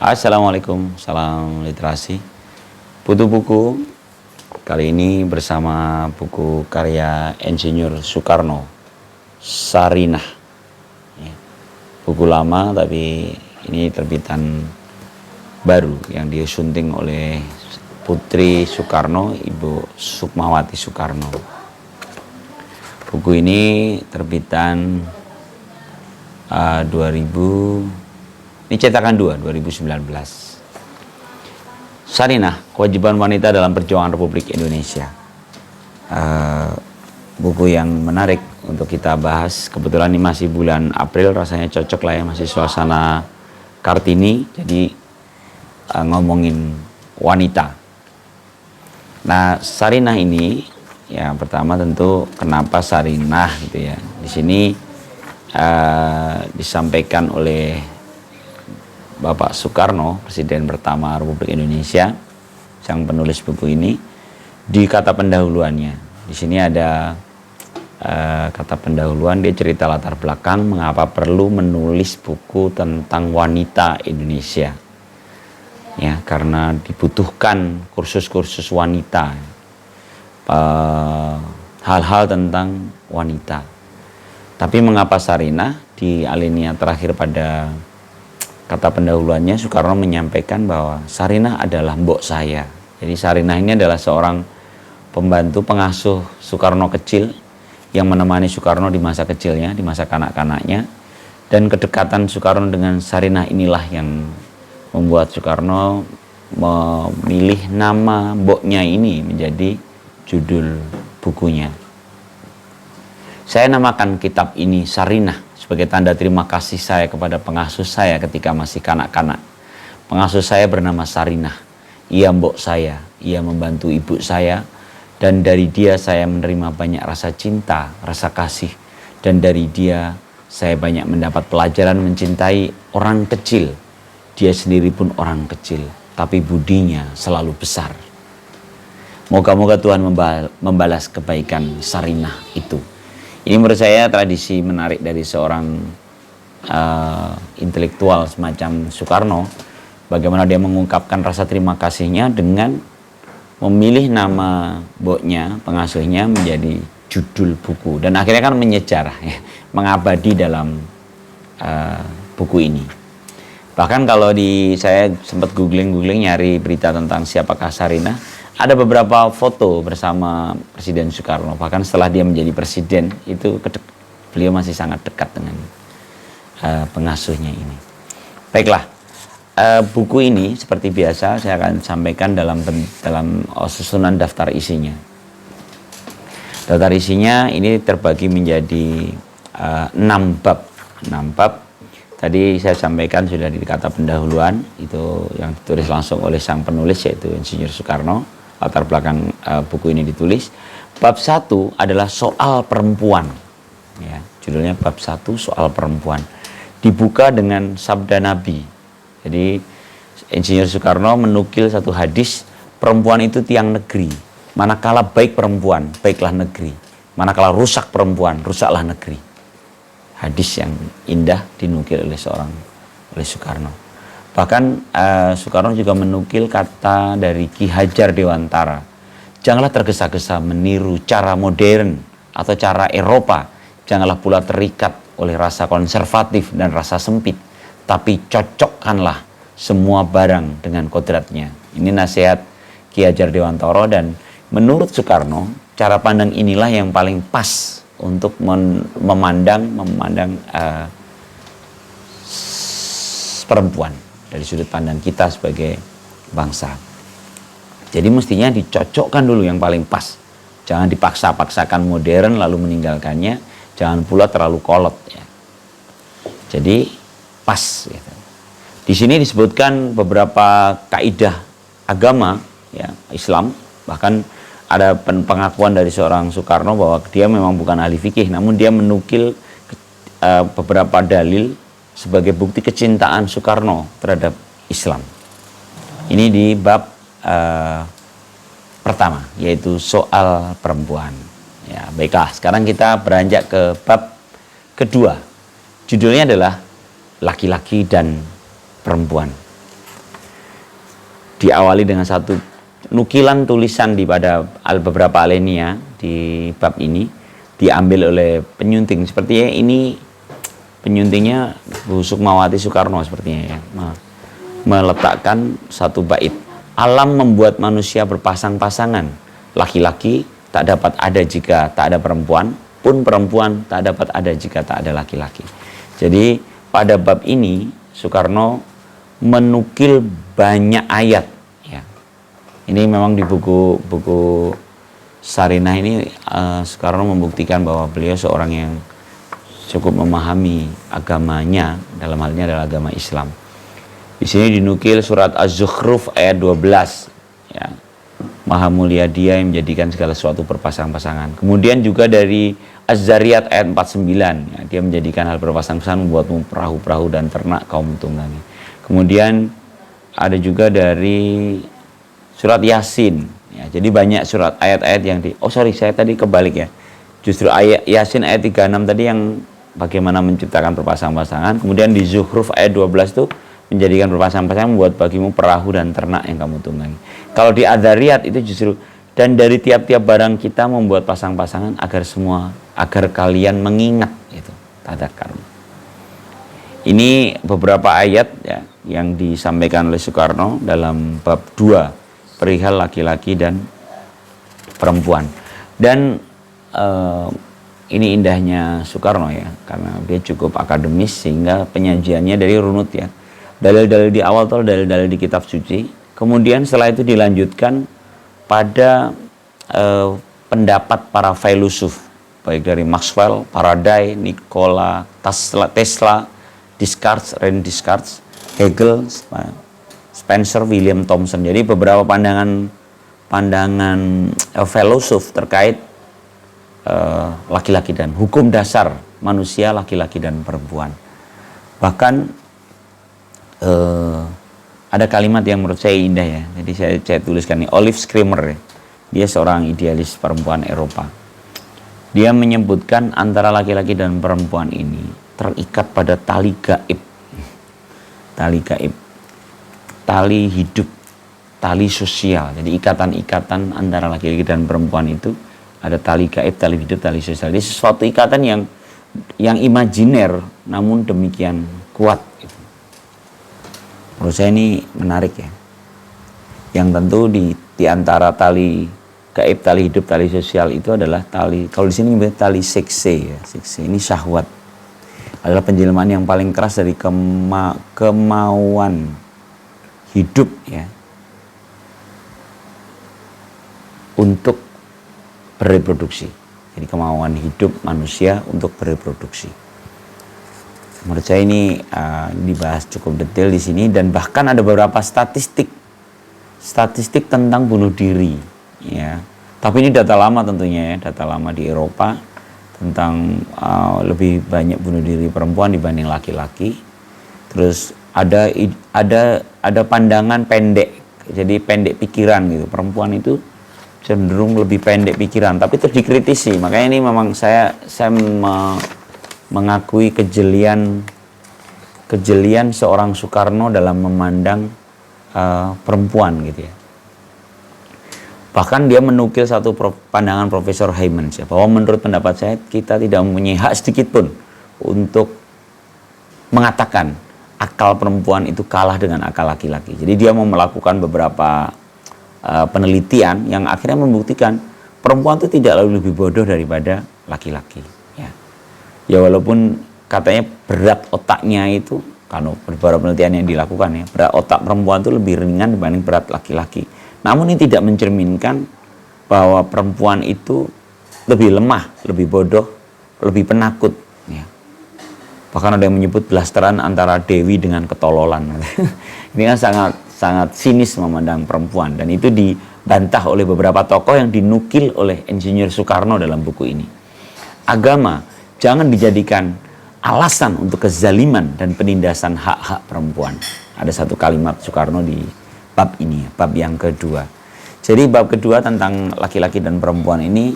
Assalamualaikum, salam literasi. Butuh buku kali ini bersama buku karya Insinyur Soekarno, Sarinah. Ya, buku lama tapi ini terbitan baru yang disunting oleh Putri Soekarno, Ibu Sukmawati Soekarno. Buku ini terbitan 2000. Ini cetakan 2019. Sarinah, kewajiban wanita dalam perjuangan Republik Indonesia. Buku yang menarik untuk kita bahas. Kebetulan ini masih bulan April, rasanya cocok lah ya, masih suasana Kartini. Jadi ngomongin wanita. Nah, Sarinah ini, ya pertama tentu kenapa Sarinah gitu ya. Di sini disampaikan oleh Bapak Soekarno, Presiden pertama Republik Indonesia, sang penulis buku ini, di kata pendahuluannya. Di sini ada kata pendahuluan, dia cerita latar belakang mengapa perlu menulis buku tentang wanita Indonesia. Ya, karena dibutuhkan kursus-kursus wanita, hal-hal tentang wanita. Tapi mengapa Sarinah? Di alinea terakhir pada kata pendahuluannya, Soekarno menyampaikan bahwa Sarinah adalah mbok saya. Jadi Sarinah ini adalah seorang pembantu pengasuh Soekarno kecil yang menemani Soekarno di masa kecilnya, di masa kanak-kanaknya. Dan kedekatan Soekarno dengan Sarinah inilah yang membuat Soekarno memilih nama mboknya ini menjadi judul bukunya. Saya namakan kitab ini Sarinah sebagai tanda terima kasih saya kepada pengasuh saya ketika masih kanak-kanak. Pengasuh saya bernama Sarinah. Ia mbok saya, ia membantu ibu saya, dan dari dia saya menerima banyak rasa cinta, rasa kasih. Dan dari dia saya banyak mendapat pelajaran mencintai orang kecil. Dia sendiri pun orang kecil, tapi budinya selalu besar. Moga-moga Tuhan membalas kebaikan Sarinah itu. Ini menurut saya tradisi menarik dari seorang intelektual semacam Soekarno. Bagaimana dia mengungkapkan rasa terima kasihnya dengan memilih nama mboknya, pengasuhnya menjadi judul buku. Dan akhirnya kan menyejarah, ya, mengabadi dalam buku ini. Bahkan kalau saya sempat googling nyari berita tentang siapakah Sarinah, ada beberapa foto bersama Presiden Soekarno. Bahkan setelah dia menjadi presiden, itu beliau masih sangat dekat dengan pengasuhnya ini. Baiklah, buku ini seperti biasa saya akan sampaikan dalam susunan daftar isinya. Daftar isinya ini terbagi menjadi 6 bab. 6 bab. Tadi saya sampaikan sudah di kata pendahuluan, itu yang ditulis langsung oleh sang penulis yaitu Insinyur Soekarno. Latar belakang buku ini ditulis. Bab 1 adalah soal perempuan. Ya, judulnya bab 1 soal perempuan. Dibuka dengan sabda Nabi. Jadi Insinyur Soekarno menukil satu hadis, perempuan itu tiang negeri. Manakala baik perempuan, baiklah negeri. Manakala rusak perempuan, rusaklah negeri. Hadis yang indah dinukil oleh Soekarno. Bahkan Soekarno juga menukil kata dari Ki Hajar Dewantara. Janganlah tergesa-gesa meniru cara modern atau cara Eropa. Janganlah pula terikat oleh rasa konservatif dan rasa sempit. Tapi cocokkanlah semua barang dengan kodratnya. Ini nasihat Ki Hajar Dewantara, dan menurut Soekarno, cara pandang inilah yang paling pas untuk memandang perempuan dari sudut pandang kita sebagai bangsa. Jadi mestinya dicocokkan dulu yang paling pas. Jangan dipaksa-paksakan modern lalu meninggalkannya. Jangan pula terlalu kolot. Ya. Jadi pas. Gitu. Di sini disebutkan beberapa kaidah agama, ya, Islam. Bahkan ada pengakuan dari seorang Soekarno bahwa dia memang bukan ahli fikih, namun dia menukil beberapa dalil sebagai bukti kecintaan Soekarno terhadap Islam. Ini di bab pertama, yaitu soal perempuan. Ya, baiklah, sekarang kita beranjak ke bab kedua. Judulnya adalah laki-laki dan perempuan. diawali dengan satu nukilan tulisan di pada beberapa alinea di bab ini diambil oleh penyunting. Sepertinya ini penyuntingnya Bu Sukmawati Soekarno sepertinya ya, meletakkan satu bait. Alam membuat manusia berpasang-pasangan. Laki-laki tak dapat ada jika tak ada perempuan, pun perempuan tak dapat ada jika tak ada laki-laki. Jadi pada bab ini Soekarno menukil banyak ayat. Ya. Ini memang di buku Sarinah ini Soekarno membuktikan bahwa beliau seorang yang cukup memahami agamanya, dalam hal ini adalah agama Islam. Di sini dinukil surat Az-Zukhruf ayat 12. Ya. Maha mulia Dia yang menjadikan segala sesuatu berpasang-pasangan. Kemudian juga dari Az-Zariyat ayat 49. Ya, Dia menjadikan hal berpasang-pasangan, membuatmu perahu-perahu dan ternak kaum tunggangi. Kemudian ada juga dari surat Yasin. Ya, jadi banyak surat ayat-ayat yang saya tadi kebalik ya. Justru ayat Yasin ayat 36 tadi yang bagaimana menciptakan berpasang-pasangan. Kemudian di Zukhruf ayat 12 itu menjadikan berpasang-pasangan, membuat bagimu perahu dan ternak yang kamu tunggangi. Kalau di Adzariyat itu justru, dan dari tiap-tiap barang kita membuat pasang-pasangan agar kalian mengingat itu, tadzakar. Ini beberapa ayat ya, yang disampaikan oleh Soekarno dalam bab 2 perihal laki-laki dan perempuan. Dan ini indahnya Soekarno ya, karena dia cukup akademis sehingga penyajiannya dari runut ya. Dalil-dalil di awal atau dalil-dalil di kitab suci. Kemudian setelah itu dilanjutkan pada pendapat para filosof, baik dari Maxwell, Faraday, Nikola Tesla, Descartes, René Descartes, Hegel, Spencer, William Thomson. Jadi beberapa pandangan filosof terkait laki-laki dan hukum dasar manusia laki-laki dan perempuan. Bahkan ada kalimat yang menurut saya indah ya. Jadi saya tuliskan nih, Olive Schremer ya. Dia seorang idealis perempuan Eropa. Dia menyebutkan antara laki-laki dan perempuan ini terikat pada tali gaib. Tali gaib. Tali hidup, tali sosial. Jadi ikatan-ikatan antara laki-laki dan perempuan itu ada tali gaib, tali hidup, tali sosial. Jadi sesuatu ikatan yang imajiner namun demikian kuat. Menurut saya ini menarik ya. Yang tentu di antara tali gaib, tali hidup, tali sosial itu adalah tali, kalau di sini tali sekse ya. Sekse ini syahwat. Adalah penjelmaan yang paling keras dari kemauan hidup ya. Untuk bereproduksi. Jadi kemauan hidup manusia untuk bereproduksi. Menurut saya ini dibahas cukup detail di sini, dan bahkan ada beberapa statistik tentang bunuh diri ya. Tapi ini data lama tentunya ya, data lama di Eropa tentang lebih banyak bunuh diri perempuan dibanding laki-laki. Terus ada pandangan pendek. Jadi pendek pikiran gitu. Perempuan itu cenderung lebih pendek pikiran, tapi terus dikritisi. Makanya ini memang saya mengakui kejelian seorang Soekarno dalam memandang perempuan gitu ya. Bahkan dia menukil satu pandangan Profesor Heymans ya, bahwa menurut pendapat saya kita tidak mempunyai hak sedikit pun untuk mengatakan akal perempuan itu kalah dengan akal laki-laki. Jadi dia mau melakukan beberapa penelitian yang akhirnya membuktikan perempuan itu tidak lebih bodoh daripada laki-laki. Ya walaupun katanya berat otaknya itu, kalau beberapa penelitian yang dilakukan ya, berat otak perempuan itu lebih ringan dibanding berat laki-laki. Namun ini tidak mencerminkan bahwa perempuan itu lebih lemah, lebih bodoh, lebih penakut. Ya. Bahkan ada yang menyebut blasteran antara Dewi dengan ketololan. Ini kan sangat sinis memandang perempuan, dan itu dibantah oleh beberapa tokoh yang dinukil oleh Insinyur Soekarno dalam buku ini. Agama jangan dijadikan alasan untuk kezaliman dan penindasan hak-hak perempuan. Ada satu kalimat Soekarno di bab ini, bab yang kedua. Jadi bab kedua tentang laki-laki dan perempuan ini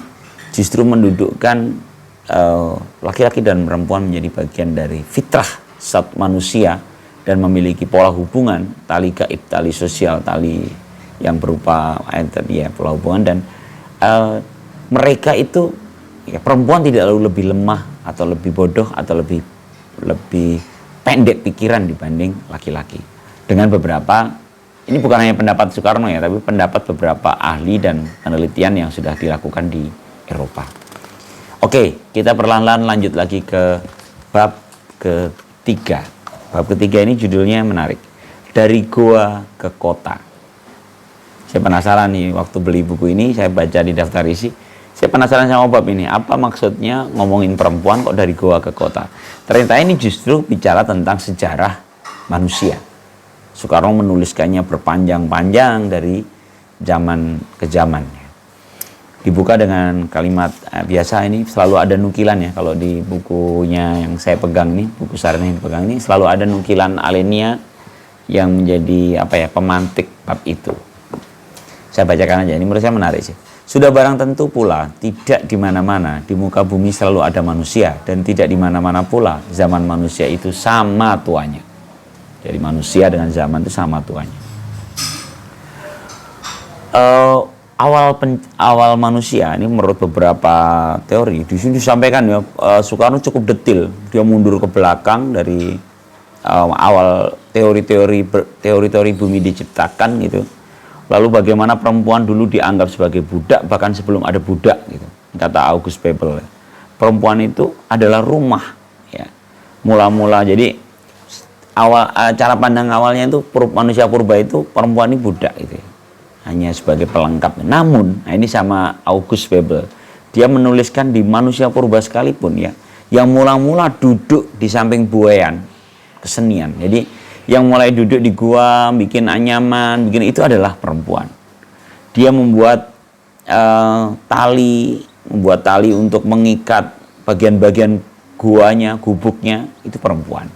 justru mendudukkan laki-laki dan perempuan menjadi bagian dari fitrah satu manusia dan memiliki pola hubungan, tali gaib, tali sosial, tali yang berupa tadi ya pola hubungan, dan mereka itu ya, perempuan tidak lalu lebih lemah atau lebih bodoh atau lebih pendek pikiran dibanding laki-laki. Dengan beberapa, ini bukan hanya pendapat Soekarno ya, tapi pendapat beberapa ahli dan penelitian yang sudah dilakukan di Eropa. Oke, kita perlahan-lahan lanjut lagi ke bab ketiga. Bab ketiga ini judulnya menarik. Dari goa ke kota. Saya penasaran nih, waktu beli buku ini, saya baca di daftar isi, saya penasaran sama bab ini. Apa maksudnya ngomongin perempuan kok dari goa ke kota? Ternyata ini justru bicara tentang sejarah manusia. Soekarno menuliskannya berpanjang-panjang dari zaman ke zaman. Dibuka dengan kalimat biasa, ini selalu ada nukilan ya. Kalau di bukunya yang saya pegang nih, buku Sarinah yang pegang ini, selalu ada nukilan Alenia yang menjadi pemantik bab itu. Saya bacakan aja, ini menurut saya menarik sih. Sudah barang tentu pula, tidak di mana-mana di muka bumi selalu ada manusia, dan tidak di mana-mana pula zaman manusia itu sama tuanya. Jadi manusia dengan zaman itu sama tuanya. Awal manusia ini menurut beberapa teori di sini disampaikan ya, Soekarno cukup detail. Dia mundur ke belakang dari awal teori bumi diciptakan gitu. Lalu bagaimana perempuan dulu dianggap sebagai budak bahkan sebelum ada budak gitu. Kata August Bebel. Perempuan itu adalah rumah ya. Mula-mula jadi cara pandang awalnya itu manusia purba itu perempuan ini budak gitu ya. Hanya sebagai pelengkap. Namun, ini sama August Bebel, dia menuliskan di manusia purba sekalipun ya, yang mula-mula duduk di samping buayan, kesenian. Jadi, yang mulai duduk di gua, bikin anyaman, itu adalah perempuan. Dia membuat tali untuk mengikat bagian-bagian guanya, gubuknya, itu perempuan.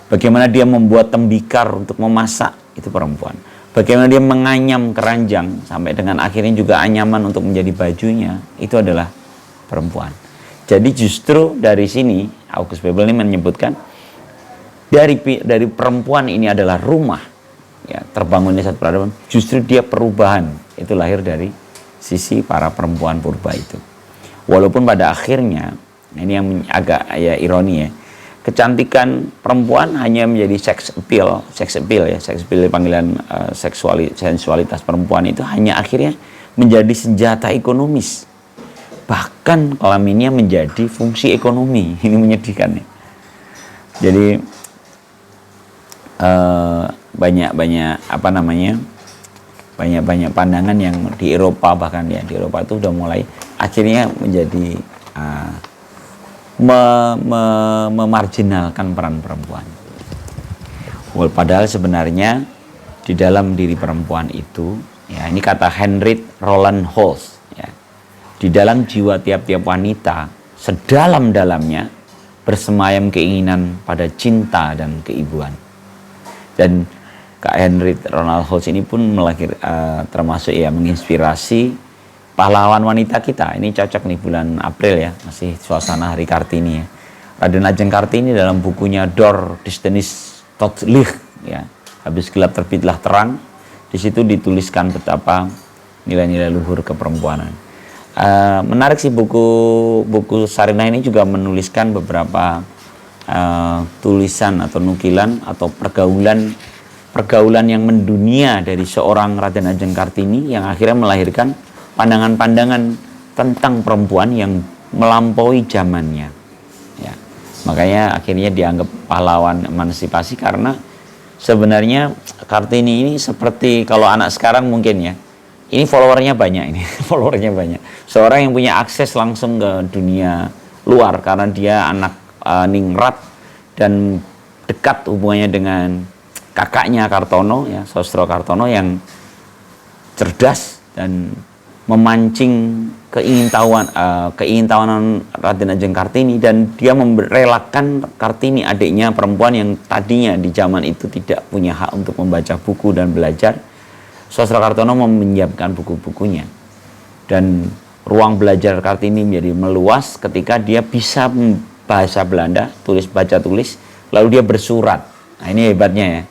Bagaimana dia membuat tembikar untuk memasak, itu perempuan. Bagaimana dia menganyam keranjang sampai dengan akhirnya juga anyaman untuk menjadi bajunya, itu adalah perempuan. Jadi justru dari sini August Bebel ini menyebutkan dari perempuan ini adalah rumah ya, terbangunnya satu peradaban. Justru dia perubahan itu lahir dari sisi para perempuan purba itu. Walaupun pada akhirnya ini yang agak ya ironi ya, kecantikan perempuan hanya menjadi sex appeal panggilan sensualitas perempuan itu hanya akhirnya menjadi senjata ekonomis. Bahkan kelaminnya menjadi fungsi ekonomi. Ini menyedihkan ya. Jadi banyak pandangan yang di Eropa, bahkan ya di Eropa itu udah mulai akhirnya menjadi memarginalkan peran perempuan. Padahal sebenarnya di dalam diri perempuan itu, ya ini kata Heinrich Roland Holz, ya, di dalam jiwa tiap-tiap wanita sedalam-dalamnya bersemayam keinginan pada cinta dan keibuan. Dan Kak Heinrich Roland Holz ini pun termasuk ya menginspirasi pahlawan wanita kita. Ini cocok nih bulan April ya, masih suasana Hari Kartini ya. Raden Ajeng Kartini dalam bukunya Door des Tennis tot Licht ya, habis gelap terbitlah terang. Di situ dituliskan betapa nilai-nilai luhur keperempuanan. Menarik sih buku Sarinah ini juga menuliskan beberapa tulisan atau nukilan atau pergaulan yang mendunia dari seorang Raden Ajeng Kartini yang akhirnya melahirkan pandangan-pandangan tentang perempuan yang melampaui zamannya. Ya. Makanya akhirnya dianggap pahlawan emansipasi karena sebenarnya Kartini ini seperti kalau anak sekarang mungkin ya, ini followernya banyak ini, followernya banyak. Seorang yang punya akses langsung ke dunia luar karena dia anak ningrat dan dekat hubungannya dengan kakaknya Kartono ya, Sosro Kartono yang cerdas dan memancing keingintahuan Raden Ajeng Kartini, dan dia merelakan Kartini, adiknya perempuan yang tadinya di zaman itu tidak punya hak untuk membaca buku dan belajar. Sosro Kartono meminjamkan buku-bukunya dan ruang belajar Kartini menjadi meluas ketika dia bisa bahasa Belanda, baca tulis, lalu dia bersurat Nah, ini hebatnya ya.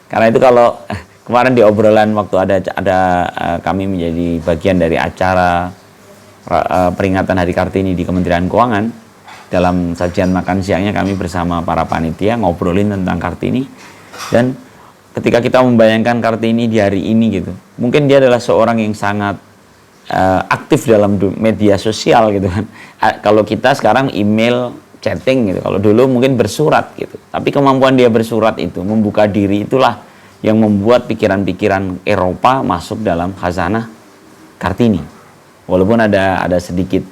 Karena itu kalau kemarin di obrolan waktu ada kami menjadi bagian dari acara peringatan Hari Kartini di Kementerian Keuangan, dalam sajian makan siangnya kami bersama para panitia ngobrolin tentang Kartini. Dan ketika kita membayangkan Kartini di hari ini gitu, mungkin dia adalah seorang yang sangat aktif dalam media sosial gitu kan. Kalau kita sekarang email, chatting gitu, kalau dulu mungkin bersurat gitu. Tapi kemampuan dia bersurat itu, membuka diri, itulah yang membuat pikiran-pikiran Eropa masuk dalam khazanah Kartini. Walaupun ada sedikit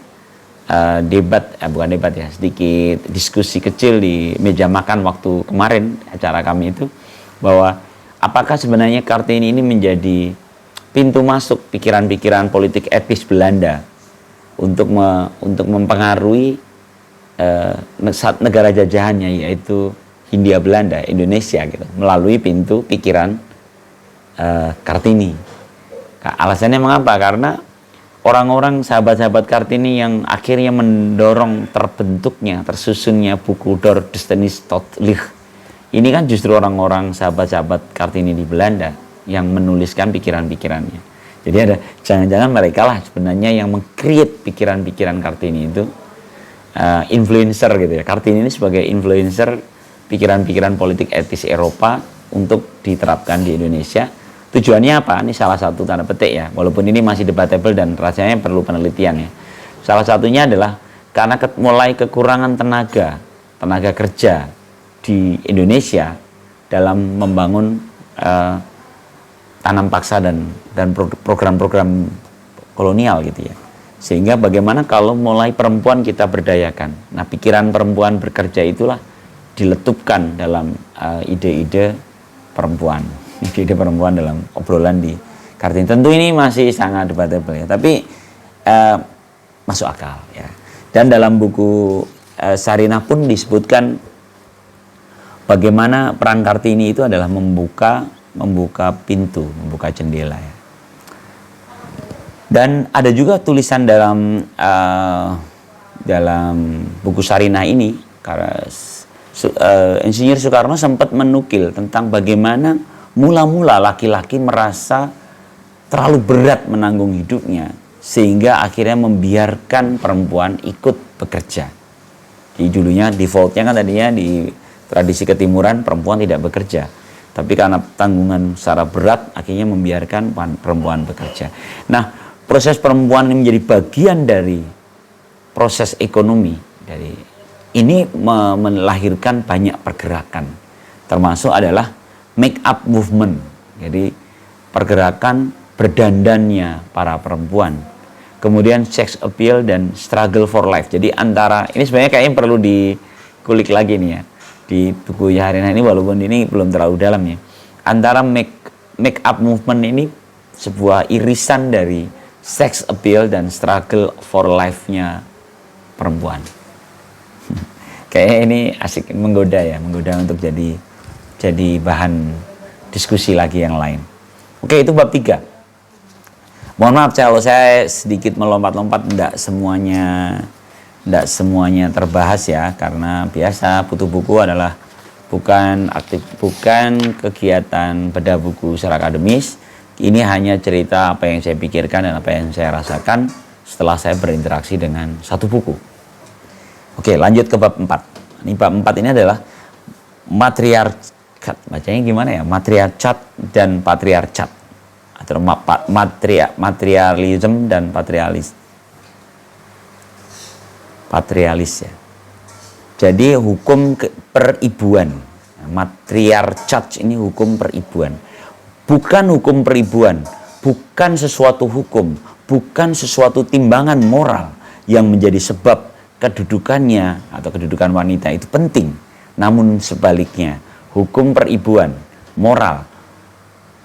debat, bukan debat ya, sedikit diskusi kecil di meja makan waktu kemarin acara kami itu, bahwa apakah sebenarnya Kartini ini menjadi pintu masuk pikiran-pikiran politik etis Belanda untuk mempengaruhi negara jajahannya, yaitu Hindia Belanda, Indonesia gitu, melalui pintu pikiran Kartini. Alasannya mengapa? Karena orang-orang sahabat-sahabat Kartini yang akhirnya mendorong terbentuknya, tersusunnya buku Door Destinies tot Licht, ini kan justru orang-orang sahabat-sahabat Kartini di Belanda yang menuliskan pikiran-pikirannya. Jadi ada, jangan-jangan mereka lah sebenarnya yang meng-create pikiran-pikiran Kartini itu, influencer gitu ya. Kartini ini sebagai influencer pikiran-pikiran politik etis Eropa untuk diterapkan di Indonesia. Tujuannya apa? Ini salah satu tanda petik ya, walaupun ini masih debatable dan rasanya perlu penelitian ya. Salah satunya adalah karena mulai kekurangan tenaga kerja di Indonesia dalam membangun tanam paksa dan program-program kolonial gitu ya. Sehingga bagaimana kalau mulai perempuan kita berdayakan. Nah, pikiran perempuan bekerja itulah diletupkan dalam ide-ide perempuan. Ide-ide perempuan dalam obrolan di Kartini. Tentu ini masih sangat debatable ya, tapi masuk akal ya. Dan dalam buku Sarinah pun disebutkan bagaimana peran Kartini itu adalah membuka pintu, membuka jendela ya. Dan ada juga tulisan dalam buku Sarinah ini, karena Insinyur Soekarno sempat menukil tentang bagaimana mula-mula laki-laki merasa terlalu berat menanggung hidupnya, sehingga akhirnya membiarkan perempuan ikut bekerja. Di dulunya defaultnya kan tadinya di tradisi ketimuran perempuan tidak bekerja, tapi karena tanggungan secara berat akhirnya membiarkan perempuan bekerja. Nah, proses perempuan ini menjadi bagian dari proses ekonomi dari ini, melahirkan banyak pergerakan, termasuk adalah make up movement. Jadi pergerakan berdandannya para perempuan, kemudian sex appeal dan struggle for life. Jadi antara ini sebenarnya kayaknya perlu dikulik lagi nih ya di buku Sarinah ini, walaupun ini belum terlalu dalam ya. Antara make up movement ini sebuah irisan dari sex appeal dan struggle for life-nya perempuan. Kayaknya ini asik, menggoda untuk jadi bahan diskusi lagi yang lain. Oke, itu bab 3. Mohon maaf kalau saya sedikit melompat-lompat, tidak semuanya terbahas ya, karena biasa Butuh Buku adalah bukan kegiatan bedah buku secara akademis. Ini hanya cerita apa yang saya pikirkan dan apa yang saya rasakan setelah saya berinteraksi dengan satu buku. Oke, lanjut ke bab 4. Ini bab 4 ini adalah matriarkat. Bacanya gimana ya? Matriarkat dan patriarkat. Atau materialism dan patrialis ya. Jadi hukum peribuan. Matriarkat ini hukum peribuan. Bukan hukum peribuan, bukan sesuatu hukum, bukan sesuatu timbangan moral yang menjadi sebab kedudukannya atau kedudukan wanita itu penting. Namun sebaliknya, hukum peribuan, moral,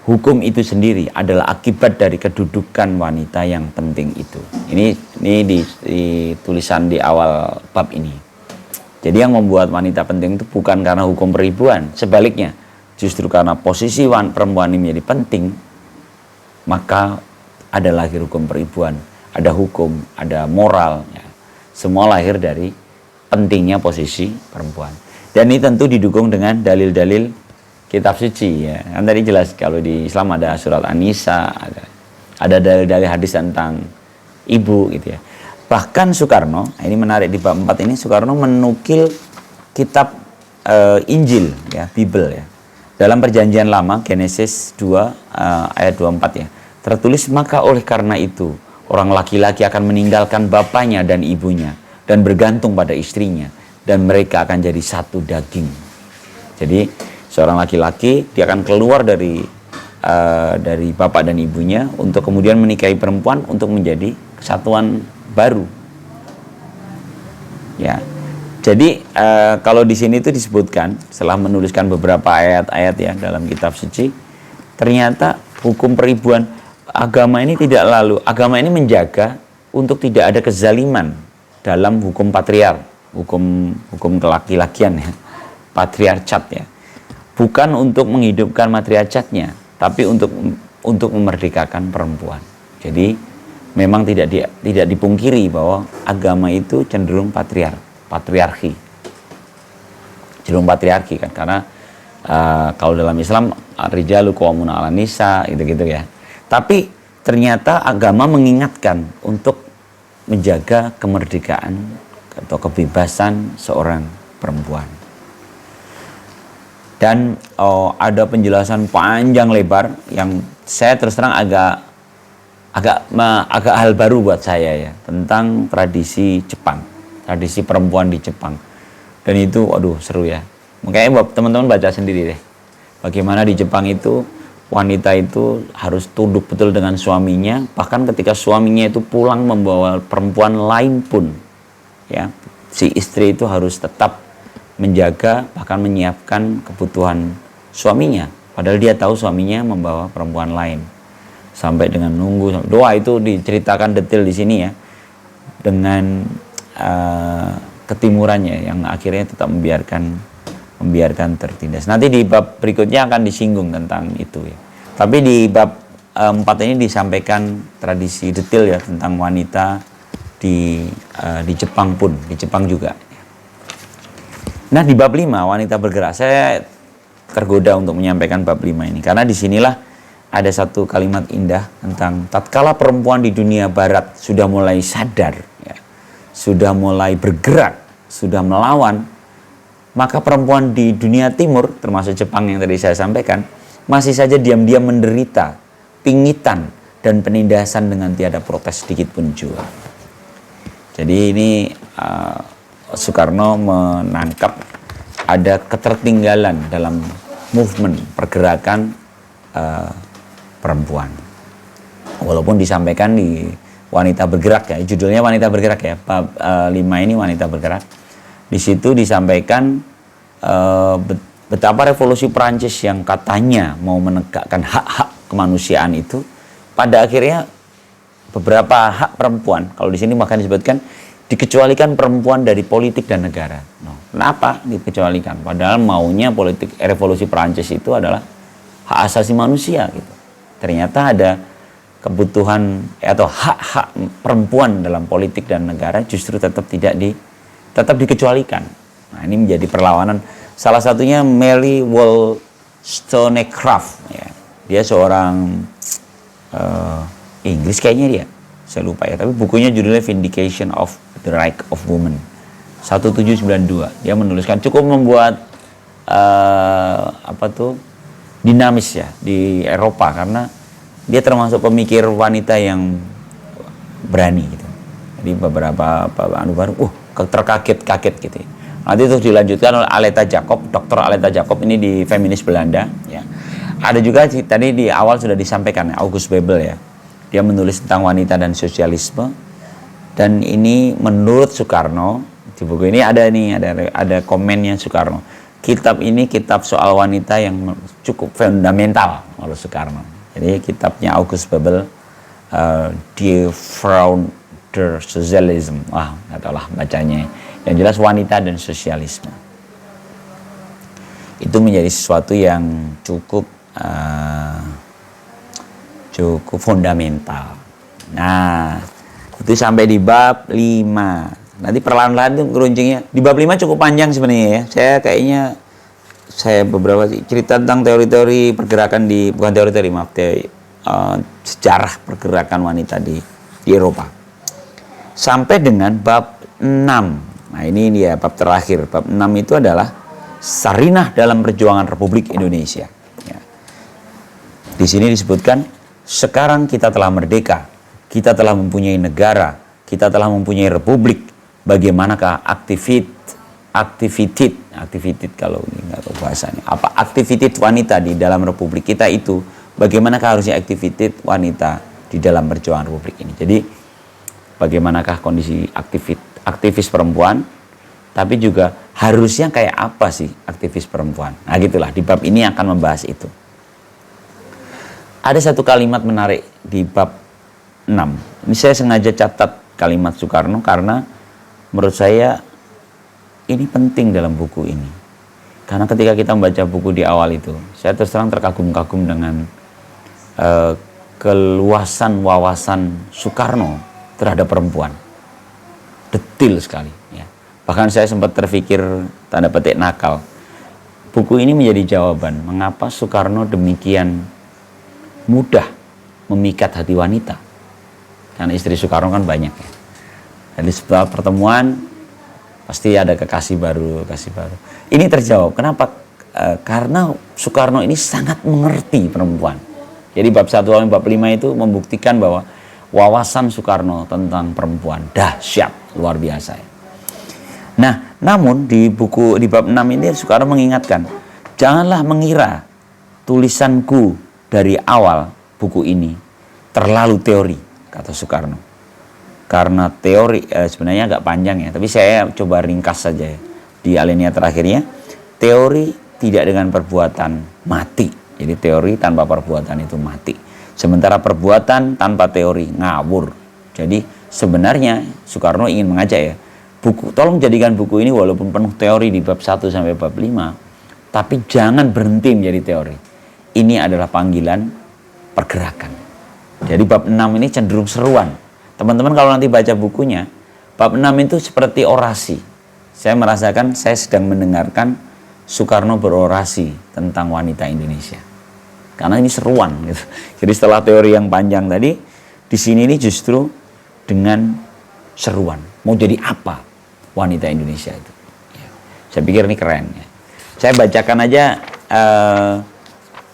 hukum itu sendiri adalah akibat dari kedudukan wanita yang penting itu. Ini di tulisan di awal bab ini. Jadi yang membuat wanita penting itu bukan karena hukum peribuan, sebaliknya. Justru karena posisi perempuan ini menjadi penting, maka ada lahir hukum peribuan, ada hukum, ada moral, ya. Semua lahir dari pentingnya posisi perempuan. Dan ini tentu didukung dengan dalil-dalil kitab suci ya. Kan tadi jelas kalau di Islam ada surat An-Nisa, ada dalil-dalil hadis tentang ibu gitu ya. Bahkan Soekarno, ini menarik di bab 4 ini, Soekarno menukil kitab Injil ya, Bible ya. Dalam Perjanjian Lama Genesis 2 ayat 24 ya. Tertulis, maka oleh karena itu orang laki-laki akan meninggalkan bapaknya dan ibunya dan bergantung pada istrinya dan mereka akan jadi satu daging. Jadi seorang laki-laki dia akan keluar dari bapak dan ibunya untuk kemudian menikahi perempuan untuk menjadi kesatuan baru. Ya. Jadi kalau di sini itu disebutkan setelah menuliskan beberapa ayat-ayat ya dalam kitab suci, ternyata hukum peribuan agama ini menjaga untuk tidak ada kezaliman dalam hukum patriar, hukum kelaki-lakian ya, patriarcat ya. Bukan untuk menghidupkan matriarcatnya, tapi untuk memerdekakan perempuan. Jadi memang tidak dipungkiri bahwa agama itu cenderung patriarki kan, karena kalau dalam Islam rijalu qawwamuna 'alan nisa gitu-gitu ya. Tapi ternyata agama mengingatkan untuk menjaga kemerdekaan atau kebebasan seorang perempuan. Dan ada penjelasan panjang lebar yang saya terus terang agak hal baru buat saya ya, tentang tradisi Jepang, tradisi perempuan di Jepang. Dan itu aduh seru ya. Makanya teman-teman baca sendiri deh. Bagaimana di Jepang itu wanita itu harus tunduk betul dengan suaminya, bahkan ketika suaminya itu pulang membawa perempuan lain pun ya, si istri itu harus tetap menjaga bahkan menyiapkan kebutuhan suaminya, padahal dia tahu suaminya membawa perempuan lain, sampai dengan nunggu doa. Itu diceritakan detail di sini ya, dengan ketimurannya yang akhirnya tetap membiarkan tertindas. Nanti di bab berikutnya akan disinggung tentang itu ya. Tapi di bab 4 ini disampaikan tradisi detail ya tentang wanita di Jepang pun, di Jepang juga. Nah di bab 5 wanita bergerak, saya tergoda untuk menyampaikan bab 5 ini karena disinilah ada satu kalimat indah tentang tatkala perempuan di dunia barat sudah mulai sadar ya, sudah mulai bergerak, sudah melawan, maka perempuan di dunia timur termasuk Jepang yang tadi saya sampaikan masih saja diam-diam menderita pingitan dan penindasan dengan tiada protes sedikit pun juga. Jadi ini Soekarno menangkap ada ketertinggalan dalam movement pergerakan perempuan. Walaupun disampaikan di wanita bergerak ya, judulnya wanita bergerak ya, bab 5 ini wanita bergerak. Di situ disampaikan betapa revolusi Perancis yang katanya mau menegakkan hak-hak kemanusiaan itu pada akhirnya beberapa hak perempuan, kalau di sini bahkan disebutkan dikecualikan perempuan dari politik dan negara. Kenapa dikecualikan? Padahal maunya politik revolusi Perancis itu adalah hak asasi manusia gitu. Ternyata ada kebutuhan atau hak-hak perempuan dalam politik dan negara justru tetap dikecualikan. Nah, ini menjadi perlawanan. Salah satunya Mary Wollstonecraft ya. Dia seorang Inggris kayaknya dia. Saya lupa ya, tapi bukunya judulnya Vindication of the Right of Women 1792. Dia menuliskan, cukup membuat dinamis ya di Eropa karena dia termasuk pemikir wanita yang berani gitu. Jadi beberapa terkaget-kaget gitu. Nanti itu dilanjutkan oleh Aletta Jacob, Dr. Aletta Jacob ini di feminis Belanda ya. Ada juga tadi di awal sudah disampaikan August Bebel ya. Dia menulis tentang wanita dan sosialisme, dan ini menurut Soekarno di buku ini ada komennya Soekarno. Kitab ini kitab soal wanita yang cukup fundamental menurut Soekarno. Jadi kitabnya August Bebel, Die Frau der Sozialisme. Wah, nggak tahu lah bacanya. Yang jelas wanita dan sosialisme. Itu menjadi sesuatu yang cukup fundamental. Nah, itu sampai di bab 5. Nanti perlahan-lahan itu keruncingnya. Di bab 5 cukup panjang sebenarnya ya. Saya kayaknya saya beberapa cerita tentang teori-teori pergerakan bukan teori-teori, maaf, sejarah pergerakan wanita di Eropa. Sampai dengan bab 6. Nah, ini dia bab terakhir. Bab 6 itu adalah Sarinah dalam perjuangan Republik Indonesia. Ya. Di sini disebutkan, sekarang kita telah merdeka, kita telah mempunyai negara, kita telah mempunyai republik. Bagaimanakah aktivitas kalau ini nggak tahu bahasanya apa, aktivitas wanita di dalam republik kita itu, bagaimanakah harusnya aktivitas wanita di dalam perjuangan republik ini. Jadi bagaimanakah kondisi aktivis perempuan, tapi juga harusnya kayak apa sih aktivis perempuan. Nah gitulah, di bab ini akan membahas itu. Ada satu kalimat menarik di bab 6. Ini saya sengaja catat kalimat Soekarno karena menurut saya ini penting dalam buku ini. Karena ketika kita membaca buku di awal itu, saya terus terang terkagum-kagum dengan keluasan wawasan Soekarno terhadap perempuan. Detil sekali. Ya. Bahkan saya sempat terpikir, tanda petik, nakal. Buku ini menjadi jawaban mengapa Soekarno demikian mudah memikat hati wanita. Karena istri Soekarno kan banyak ya. Jadi setelah pertemuan pasti ada kekasih baru. Ini terjawab. Kenapa? Karena Soekarno ini sangat mengerti perempuan. Jadi bab 1 sampai bab 5 itu membuktikan bahwa wawasan Soekarno tentang perempuan dahsyat, luar biasa. Nah, namun di bab 6 ini Soekarno mengingatkan, janganlah mengira tulisanku dari awal buku ini terlalu teori, kata Soekarno. Karena teori sebenarnya agak panjang ya, tapi saya coba ringkas saja ya. Di alinea terakhirnya, teori tidak dengan perbuatan mati. Jadi teori tanpa perbuatan itu mati. Sementara perbuatan tanpa teori ngawur. Jadi sebenarnya Soekarno ingin mengajak ya, tolong jadikan buku ini walaupun penuh teori di bab 1 sampai bab 5, tapi jangan berhenti menjadi teori. Ini adalah panggilan pergerakan. Jadi bab 6 ini cenderung seruan. Teman-teman kalau nanti baca bukunya, bab 6 itu seperti orasi. Saya merasakan saya sedang mendengarkan Soekarno berorasi tentang wanita Indonesia. Karena ini seruan gitu. Jadi setelah teori yang panjang tadi, di sini ini justru dengan seruan. Mau jadi apa wanita Indonesia itu? Ya. Saya pikir ini keren ya. Saya bacakan aja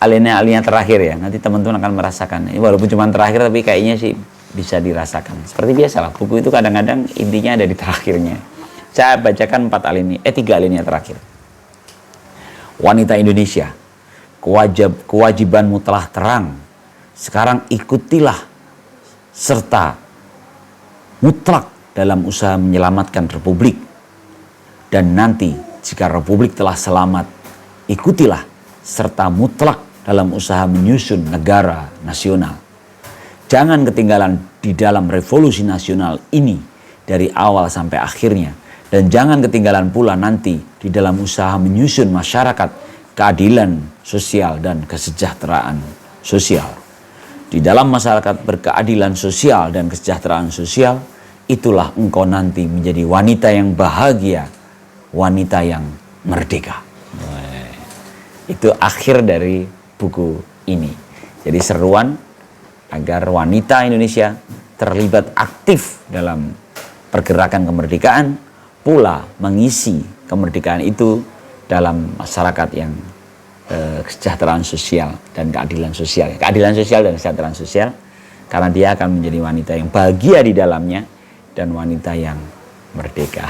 alinea terakhir ya. Nanti teman-teman akan merasakan. Ini walaupun cuma terakhir tapi kayaknya sih bisa dirasakan. Seperti biasa lah, buku itu kadang-kadang intinya ada di terakhirnya. Saya bacakan 3 alinea terakhir. Wanita Indonesia, kewajibanmu telah terang. Sekarang ikutilah serta mutlak dalam usaha menyelamatkan Republik. Dan nanti jika Republik telah selamat, ikutilah serta mutlak dalam usaha menyusun negara nasional. Jangan ketinggalan di dalam revolusi nasional ini dari awal sampai akhirnya. Dan jangan ketinggalan pula nanti di dalam usaha menyusun masyarakat, keadilan sosial dan kesejahteraan sosial. Di dalam masyarakat berkeadilan sosial dan kesejahteraan sosial, itulah engkau nanti menjadi wanita yang bahagia, wanita yang merdeka. Itu akhir dari buku ini. Jadi seruan agar wanita Indonesia terlibat aktif dalam pergerakan kemerdekaan, pula mengisi kemerdekaan itu dalam masyarakat yang kesejahteraan sosial dan keadilan sosial. Keadilan sosial dan kesejahteraan sosial, karena dia akan menjadi wanita yang bahagia di dalamnya dan wanita yang merdeka.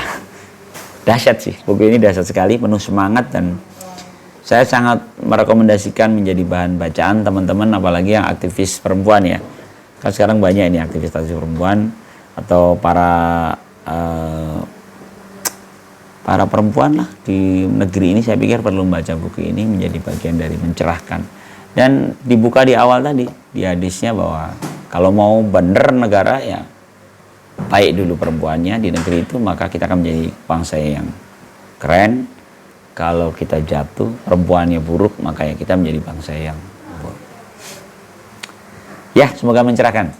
Dahsyat sih, buku ini dahsyat sekali, penuh semangat, dan saya sangat merekomendasikan menjadi bahan bacaan teman-teman, apalagi yang aktivis perempuan ya. Kan sekarang banyak ini aktivis perempuan atau para perempuan lah di negeri ini. Saya pikir perlu membaca buku ini, menjadi bagian dari mencerahkan. Dan dibuka di awal tadi, di hadisnya bahwa kalau mau bener negara ya baik dulu perempuannya di negeri itu, maka kita akan menjadi bangsa yang keren. Kalau kita jatuh, perempuannya buruk, maka ya kita menjadi bangsa yang buruk. Ya, semoga mencerahkan.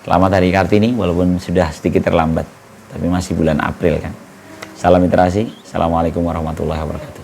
Selamat Hari Kartini, walaupun sudah sedikit terlambat, tapi masih bulan April kan. Salam literasi. Assalamualaikum warahmatullahi wabarakatuh.